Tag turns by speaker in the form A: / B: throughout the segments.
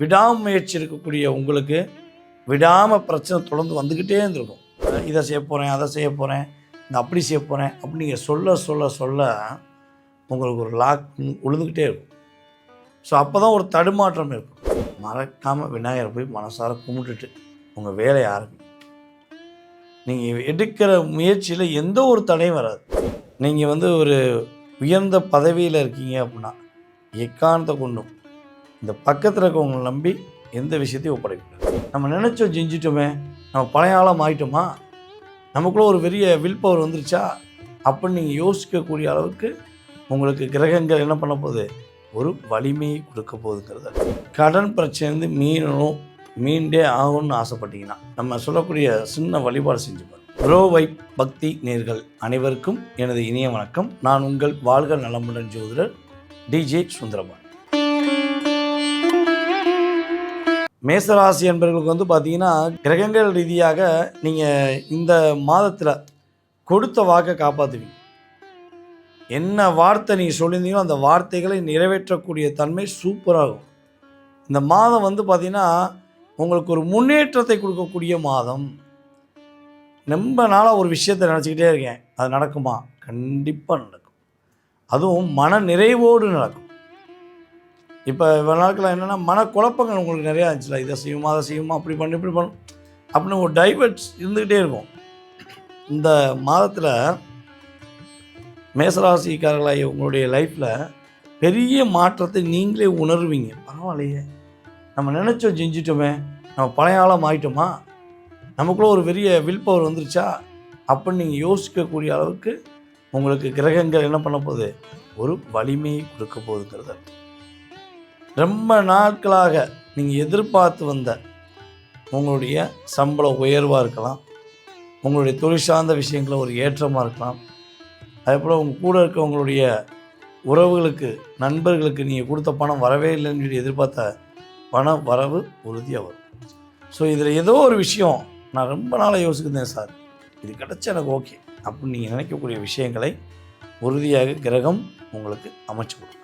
A: விடாமுயற்சி இருக்கக்கூடிய உங்களுக்கு விடாமல் பிரச்சனை தொடர்ந்து வந்துக்கிட்டே இருந்திருக்கும். இதை செய்ய போகிறேன், அதை செய்ய போகிறேன், இந்த அப்படி செய்ய போகிறேன் அப்படி நீங்கள் சொல்ல சொல்ல சொல்ல உங்களுக்கு ஒரு லாக் விழுந்துக்கிட்டே இருக்கும். ஸோ அப்போ தான் ஒரு தடுமாற்றம் இருக்கும். மறக்காமல் விநாயகரை போய் மனசார கும்பிட்டுட்டு உங்கள் வேலையை ஆரம்பிங்க. நீங்கள் எடுக்கிற முயற்சியில் எந்த ஒரு தடையும் வராது. நீங்கள் ஒரு உயர்ந்த பதவியில் இருக்கீங்க அப்படின்னா எக்காரணத்தை கொண்டும் இந்த பக்கத்தில் இருக்கவங்களை நம்பி எந்த விஷயத்தையும் ஒப்படைக்கக்கூடாது. நம்ம நினச்சோம் செஞ்சிட்டோமே, நம்ம பழைய ஆளாக மாறிட்டோமா, நமக்குள்ளே ஒரு பெரிய வில் பவர் வந்துருச்சா அப்படின்னு நீங்கள் யோசிக்கக்கூடிய அளவுக்கு உங்களுக்கு கிரகங்கள் என்ன பண்ண போகுது, ஒரு வலிமையை கொடுக்க போகுதுங்கிறது. கடன் பிரச்சனை மீண்டே ஆகும்னு ஆசைப்பட்டீங்கன்னா நம்ம சொல்லக்கூடிய சின்ன வழிபாடு செஞ்சு பாருங்க. ப்ரோவை பக்தி நேர்கள் அனைவருக்கும் எனது இனிய வணக்கம். நான் உங்கள் வாழ்க நலமுடன் ஜோதிடர் டிஜே சுந்தரபான். மேசராசி என்பவர்களுக்கு பார்த்தீங்கன்னா கிரகங்கள் ரீதியாக நீங்கள் இந்த மாதத்தில் கொடுத்த வாக்கை காப்பாற்றுவீங்க. என்ன வார்த்தை நீங்கள் சொல்லியிருந்தீங்களோ அந்த வார்த்தைகளை நிறைவேற்றக்கூடிய தன்மை சூப்பராகும். இந்த மாதம் பார்த்தீங்கன்னா உங்களுக்கு ஒரு முன்னேற்றத்தை கொடுக்கக்கூடிய மாதம். ரொம்ப நாளாக ஒரு விஷயத்தை நினச்சிக்கிட்டே இருக்கேன், அது நடக்குமா? கண்டிப்பாக நடக்கும். அதுவும் மன நிறைவோடு நடக்கும். இப்போ இவ்வளோ நாட்கள் என்னென்னா மனக்குழப்பங்கள் உங்களுக்கு நிறையா இருந்துச்சுல, இதை செய்யுமா அதை செய்யுமா, அப்படி பண்ணு இப்படி பண்ணும் அப்படின்னு ஒரு டைவர்ட்ஸ் இருந்துக்கிட்டே இருக்கும். இந்த மாதத்தில் மேசராசிக்காரர்களாகிய உங்களுடைய லைஃப்பில் பெரிய மாற்றத்தை நீங்களே உணர்வீங்க. பரவாயில்லையே, நம்ம நினச்சோம் செஞ்சிட்டோமே, நம்ம பழைய ஆளாக மாறிட்டோமா, நமக்குள்ளே ஒரு பெரிய வில் பவர் வந்துருச்சா அப்படின்னு நீங்கள் யோசிக்கக்கூடிய அளவுக்கு உங்களுக்கு கிரகங்கள் என்ன பண்ண போகுது, ஒரு வலிமையை கொடுக்க போகுதுங்கிறது. ரொம்ப நாட்களாக நீங்கள் எதிர்பார்த்து வந்த உங்களுடைய சம்பள உயர்வாக இருக்கலாம், உங்களுடைய தொழில் சார்ந்த விஷயங்களில் ஒரு ஏற்றமாக இருக்கலாம், அதே போல் உங்கள் கூட இருக்க உங்களுடைய உறவுகளுக்கு நண்பர்களுக்கு நீங்கள் கொடுத்த பணம் வரவே இல்லைன்னு சொல்லி எதிர்பார்த்த பண வரவு உறுதியாக வரும். ஸோ இதில் ஏதோ ஒரு விஷயம் நான் ரொம்ப நாளாக யோசிக்கிறேன் சார், இது கிடச்சா எனக்கு ஓகே அப்படின்னு நீங்கள் நினைக்கக்கூடிய விஷயங்களை உறுதியாக கிரகம் உங்களுக்கு அமைச்சு கொடுக்கும்.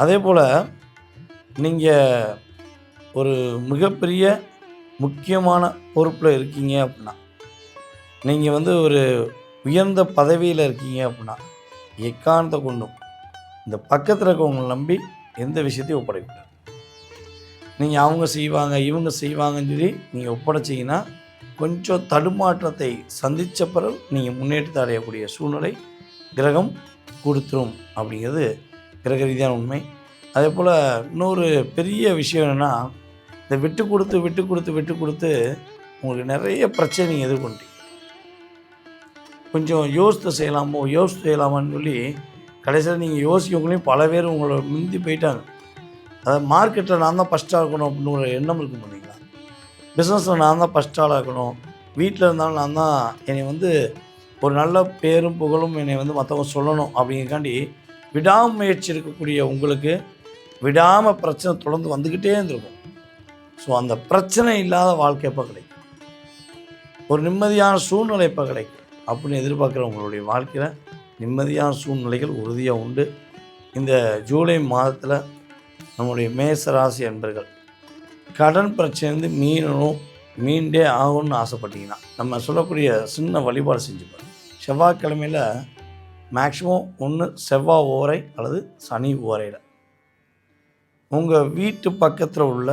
A: அதே போல் நீங்கள் ஒரு மிகப்பெரிய முக்கியமான பொறுப்பில் இருக்கீங்க அப்படின்னா, நீங்கள் ஒரு உயர்ந்த பதவியில் இருக்கீங்க அப்படின்னா எக்காரணத்தை கொண்டும் இந்த பக்கத்தில் இருக்கவங்களை நம்பி எந்த விஷயத்தையும் ஒப்படைக்கக்கூடாது. நீங்கள் அவங்க செய்வாங்க இவங்க செய்வாங்கன்னு சொல்லி நீங்கள் ஒப்படைச்சிங்கன்னா கொஞ்சம் தடுமாற்றத்தை சந்தித்த பிறகு நீங்கள் முன்னேற்றத்தை அடையக்கூடிய சூழ்நிலை கிரகம் கொடுத்துரும் அப்படிங்கிறது கிரக ரீதியான உண்மை. அதே போல் இன்னொரு பெரிய விஷயம் என்னென்னா, இந்த விட்டு கொடுத்து உங்களுக்கு நிறைய பிரச்சனை நீங்கள் எதிர்கொண்டீங்க. கொஞ்சம் யோசித்து செய்யலாமான்னு சொல்லி கடைசியில் நீங்கள் யோசிக்கவங்களையும் பல பேர் உங்களை முந்தி போயிட்டாங்க. அதாவது மார்க்கெட்டில் நான் தான் ஃபஸ்ட்டாக இருக்கணும் அப்படின்னு ஒரு எண்ணம் இருக்கும் பண்ணிங்களா, பிஸ்னஸில் நான் தான் ஃபஸ்ட் ஆளாக இருக்கணும், வீட்டில் இருந்தாலும் நான் தான் என்னை ஒரு நல்ல பேரும் புகழும் என்னை மற்றவங்க சொல்லணும் அப்படிங்கிறக்காண்டி விடாமுயற்சி இருக்கக்கூடிய உங்களுக்கு விடாமல் பிரச்சனை தொடர்ந்து வந்துக்கிட்டே இருந்திருக்கும். ஸோ அந்த பிரச்சனை இல்லாத வாழ்க்கை எப்போ கிடைக்கும், ஒரு நிம்மதியான சூழ்நிலை எப்போ கிடைக்கும் அப்படின்னு எதிர்பார்க்குற உங்களுடைய வாழ்க்கையில் நிம்மதியான சூழ்நிலைகள் உறுதியாக உண்டு. இந்த ஜூலை மாதத்தில் நம்முடைய மேசராசி அன்பர்கள் கடன் பிரச்சனை மீண்டே ஆகும்னு ஆசைப்பட்டீங்கன்னா நம்ம சொல்லக்கூடிய சின்ன வழிபாடு செஞ்சு பாருங்கள். செவ்வாய்க்கிழமையில் மேக்ஸிமம் ஒன்று செவ்வாய் ஓரை அல்லது சனி ஓரையில் உங்கள் வீட்டு பக்கத்தில் உள்ள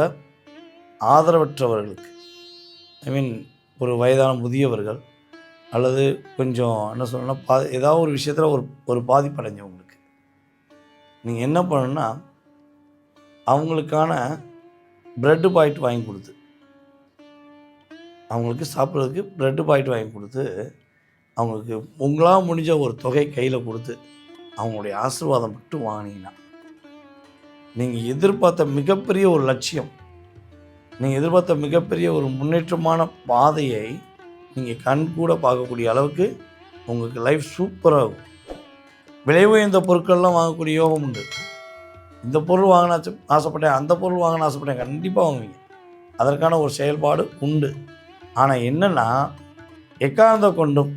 A: ஆதரவற்றவர்களுக்கு, ஒரு வயதான முதியவர்கள் அல்லது கொஞ்சம் என்ன சொல்லணும்னா ஏதாவது ஒரு விஷயத்தில் ஒரு பாதிப்பு அடைஞ்சவங்களுக்கு நீங்கள் என்ன பண்ணணுன்னா அவங்களுக்கான ப்ரெட்டு பாக்கெட் வாங்கி கொடுத்து, அவங்களுக்கு சாப்பிட்றதுக்கு ப்ரெட்டு பாக்கெட் வாங்கி கொடுத்து, அவங்களுக்கு உங்களால் முடிஞ்ச ஒரு தொகை கையில் கொடுத்து அவங்களுடைய ஆசீர்வாதம் மட்டும் வாங்கினீங்கன்னா நீங்கள் எதிர்பார்த்த மிகப்பெரிய ஒரு லட்சியம், நீங்கள் எதிர்பார்த்த மிகப்பெரிய ஒரு முன்னேற்றமான பாதையை நீங்கள் கண் கூட பார்க்கக்கூடிய அளவுக்கு உங்களுக்கு லைஃப் சூப்பராகும். விலை உயர்ந்த பொருட்கள்லாம் வாங்கக்கூடிய யோகம் உண்டு. இந்த பொருள் வாங்கினா ஆசைப்பட்டேன், அந்த பொருள் வாங்கின ஆசைப்பட்டேன், கண்டிப்பாக வாங்குவீங்க. அதற்கான ஒரு செயல்பாடு உண்டு. ஆனால் என்னென்னா எக்காரணத்தை கொண்டும்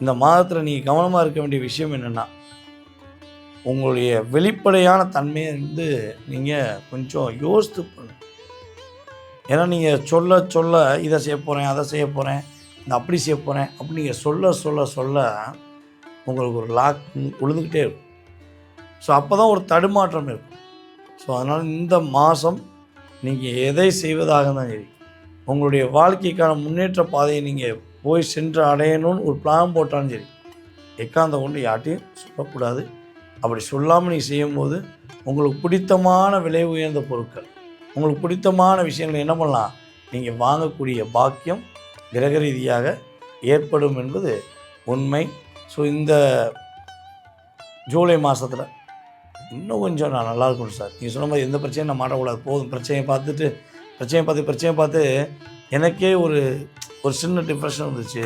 A: இந்த மாதத்தில் நீங்கள் கவனமாக இருக்க வேண்டிய விஷயம் என்னென்னா, உங்களுடைய வெளிப்படையான தன்மையை வந்து நீங்கள் கொஞ்சம் யோசித்து பண்ணுங்க. ஏன்னா நீங்கள் சொல்ல சொல்ல இதை செய்ய போகிறேன், அதை செய்ய போகிறேன், இந்த அப்படி செய்ய போகிறேன் அப்படி நீங்கள் சொல்ல சொல்ல சொல்ல உங்களுக்கு ஒரு லாக் விழுந்துக்கிட்டே இருக்கும். ஸோ அப்போ தான் ஒரு தடுமாற்றம் இருக்கும். ஸோ அதனால் இந்த மாதம் நீங்கள் எதை செய்வதாக இருந்தாலும் சரி, உங்களுடைய வாழ்க்கைக்கான முன்னேற்ற பாதையை நீங்கள் போய் சென்று அடையணும்னு ஒரு பிளான் போட்டாலும் சரி, எக்காந்த கொண்டு யார்ட்டையும் சொல்லக்கூடாது. அப்படி சொல்லாமல் நீங்கள் செய்யும்போது உங்களுக்கு பிடித்தமான விலை உயர்ந்த பொருட்கள், உங்களுக்கு பிடித்தமான விஷயங்கள் என்ன பண்ணலாம், நீங்கள் வாங்கக்கூடிய பாக்கியம் கிரக ரீதியாக ஏற்படும் என்பது உண்மை. ஸோ இந்த ஜூலை மாதத்தில் இன்னும் கொஞ்சம் நான் நல்லா இருக்கணும் சார், நீங்கள் சொன்ன மாதிரி எந்த பிரச்சனையும் நான் மாட்டக்கூடாது, போதும் பிரச்சனையை பார்த்து எனக்கே ஒரு சின்ன டிப்ரெஷன் வந்துச்சு,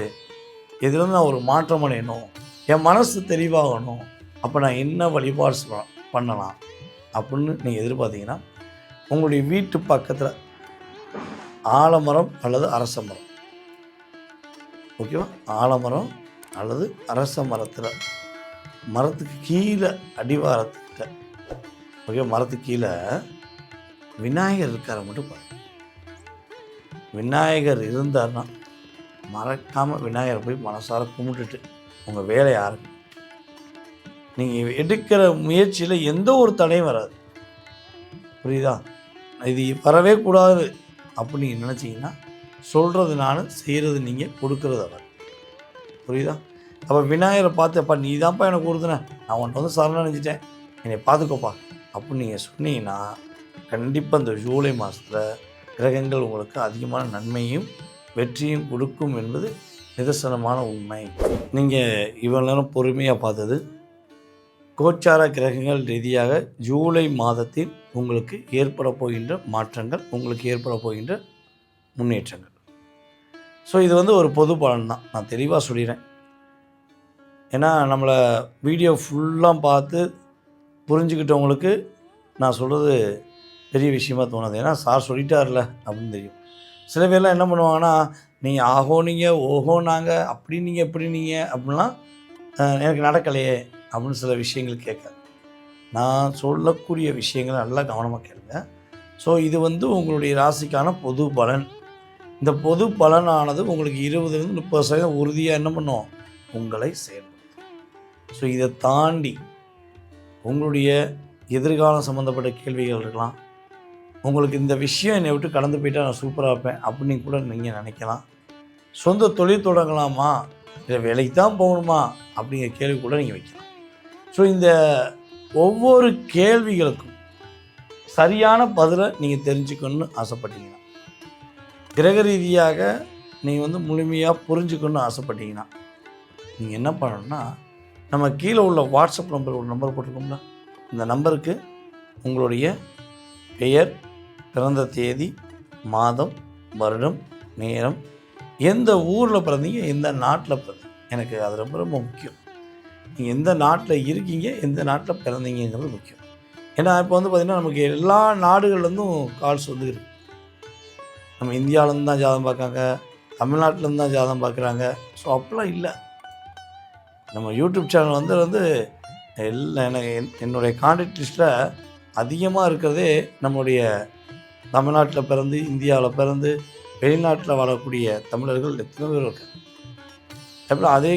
A: இதுலேருந்து நான் ஒரு மாற்றம் அடையணும், என் மனசு தெளிவாகணும், அப்போ நான் என்ன வழிபாடு பண்ணலாம் அப்படின்னு நீங்கள் எதிர்பார்த்தீங்கன்னா, உங்களுடைய வீட்டு பக்கத்தில் ஆலமரம் அல்லது அரச மரம், ஓகேவா, ஆலமரம் அல்லது அரச மரத்துக்கு கீழே அடிவாரத்துக்கிட்ட, ஓகே, மரத்துக்கு கீழே விநாயகர் இருக்கார மட்டும் பாருங்க. விநாயகர் இருந்தார்னா மறக்காமல் விநாயகரை போய் மனசார கும்பிட்டுட்டு உங்கள் வேலையை ஆரம்பி. நீங்கள் எடுக்கிற முயற்சியில் எந்த ஒரு தடையும் வராது. புரியுதா? இது வரவே கூடாது அப்படின்னு நீங்கள் நினச்சிங்கன்னா, சொல்கிறது நான், செய்கிறது நீங்கள், கொடுக்கறது அவர். புரியுதா? அப்போ விநாயகரை பார்த்து, அப்பா நீ தான்ப்பா எனக்கு கொடுத்துன, நான் உன்ட்ட வந்து சரணடைஞ்சிட்டேன், என்னை பார்த்துக்கோப்பா அப்படின்னு நீங்கள் சொன்னீங்கன்னா, கண்டிப்பாக இந்த ஜூலை மாதத்தில் கிரகங்கள் உங்களுக்கு அதிகமான நன்மையும் வெற்றியும் கொடுக்கும் என்பது நிதர்சனமான உண்மை. நீங்கள் இவ்வளோ நேரம் பொறுமையாக பார்த்தது கோச்சார கிரகங்கள் ரீதியாக ஜூலை மாதத்தில் உங்களுக்கு ஏற்பட போகின்ற மாற்றங்கள், உங்களுக்கு ஏற்பட போகின்ற முன்னேற்றங்கள். ஸோ இது வந்து ஒரு பொது பலன் தான், நான் தெளிவாக சொல்லிடுறேன். ஏன்னா நம்மளை வீடியோ ஃபுல்லாக பார்த்து புரிஞ்சுக்கிட்டவங்களுக்கு நான் சொல்கிறது பெரிய விஷயமாக தோணுது. ஏன்னா சார் சொல்லிட்டார்ல அப்படின்னு தெரியும். சில பேர்லாம் என்ன பண்ணுவாங்கன்னா, நீங்கள் ஆகோனீங்க ஓஹோனாங்க அப்படி நீங்கள் எப்படி நீங்கள் அப்படின்லாம் எனக்கு நடக்கலையே அப்படின்னு சில விஷயங்கள் கேட்காது. நான் சொல்லக்கூடிய விஷயங்களை நல்லா கவனமாக கேளுங்க. ஸோ இது வந்து உங்களுடைய ராசிக்கான பொது பலன். இந்த பொது பலனானது உங்களுக்கு 20-30% உறுதியாக என்ன பண்ணும், உங்களை செயல்படுத்தும். ஸோ இதை தாண்டி உங்களுடைய எதிர்காலம் சம்மந்தப்பட்ட கேள்விகள் இருக்கலாம். உங்களுக்கு இந்த விஷயம் என்னை விட்டு கடந்து போயிட்டால் நான் சூப்பராக இருப்பேன் அப்படின்னு கூட நீங்கள் நினைக்கலாம். சொந்த தொழில் தொடங்கலாமா, இல்லை வேலைக்கு தான் போகணுமா அப்படிங்கிற கேள்வி கூட நீங்கள் வைக்கலாம். ஸோ இந்த ஒவ்வொரு கேள்விகளுக்கும் சரியான பதிலை நீங்கள் தெரிஞ்சுக்கணுன்னு ஆசைப்பட்டீங்கன்னா, கிரக ரீதியாக நீங்கள் வந்து முழுமையாக புரிஞ்சுக்கணுன்னு ஆசைப்பட்டீங்கன்னா, நீங்கள் என்ன பண்ணணும்னா, நம்ம கீழே உள்ள வாட்ஸ்அப் நம்பர், ஒரு நம்பர் போட்டிருக்கோம்ல, இந்த நம்பருக்கு உங்களுடைய பெயர், பிறந்த தேதி, மாதம், வருடம், நேரம், எந்த ஊரில் பிறந்தீங்க, எந்த நாட்டில் பிறந்தீங்க, எனக்கு அது ரொம்ப ரொம்ப முக்கியம். நீங்கள் எந்த நாட்டில் இருக்கீங்க, எந்த நாட்டில் பிறந்தீங்கிறது முக்கியம். ஏன்னா இப்போ வந்து பார்த்திங்கன்னா நமக்கு எல்லா நாடுகள்லேருந்தும் கால்ஸ் வந்து இருக்குது. நம்ம இந்தியாவிலேருந்து தான் ஜாதகம் பார்க்காங்க, தமிழ்நாட்டிலேருந்து தான் ஜாதகம் பார்க்குறாங்க. ஸோ அப்படிலாம் இல்லை. நம்ம யூடியூப் சேனல் வந்து எனக்கு என்னுடைய கான்டாக்ட் லிஸ்ட்டில் அதிகமாக இருக்கிறதே நம்மளுடைய தமிழ்நாட்டில் பிறந்து, இந்தியாவில் பிறந்து, வெளிநாட்டில் வாழக்கூடிய தமிழர்கள் எத்தனை பேர் இருக்காங்க. எப்படி அதே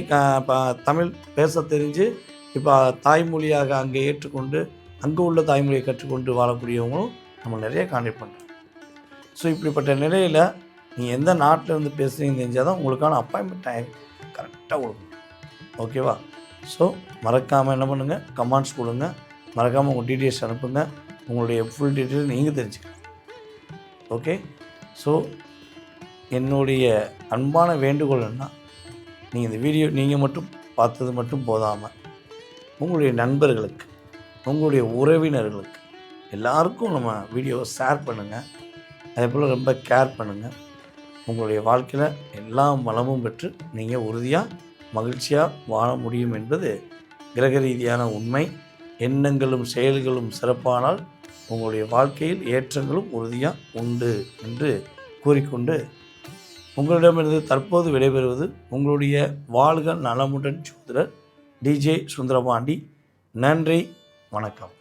A: தமிழ் பேச தெரிஞ்சு இப்போ தாய்மொழியாக அங்கே ஏற்றுக்கொண்டு அங்கே உள்ள தாய்மொழியை கற்றுக்கொண்டு வாழக்கூடியவங்களும் நம்ம நிறைய கான்டாக்ட் பண்ணுறோம். ஸோ இப்படிப்பட்ட நிலையில் நீங்கள் எந்த நாட்டில் இருந்து பேசுகிறீங்கன்னு தெரிஞ்சால் தான் உங்களுக்கான அப்பாயின்மெண்ட் டைம் கரெக்டாக கொடுக்கணும். ஓகேவா? ஸோ மறக்காமல் என்ன பண்ணுங்கள், கமெண்ட்ஸ் கொடுங்க, மறக்காமல் உங்கள் டீட்டெயில்ஸ் அனுப்புங்க, உங்களுடைய ஃபுல் டீட்டெயில் நீங்கள் தெரிஞ்சுக்கலாம். ஓகே? ஸோ என்னுடைய அன்பான வேண்டுகோள் என்ன, நீங்கள் இந்த வீடியோ நீங்கள் மட்டும் பார்த்தது மட்டும் போதாமல் உங்களுடைய நண்பர்களுக்கு, உங்களுடைய உறவினர்களுக்கு எல்லாருக்கும் நம்ம வீடியோவை ஷேர் பண்ணுங்கள். அதே போல் ரொம்ப கேர் பண்ணுங்கள். உங்களுடைய வாழ்க்கையில் எல்லா வளமும் பெற்று நீங்கள் உறுதியாக மகிழ்ச்சியாக வாழ முடியும் என்பது கிரக ரீதியான உண்மை. எண்ணங்களும் செயல்களும் சிறப்பானால் உங்களுடைய வாழ்க்கையில் ஏற்றங்களும் உறுதியாக உண்டு என்று கூறிக்கொண்டு உங்களிடமிருந்து தற்போது விடைபெறுவது உங்களுடைய வாழ்க நலமுடன் ஜோதிடர் DJ சுந்தரபாண்டி. நன்றி, வணக்கம்.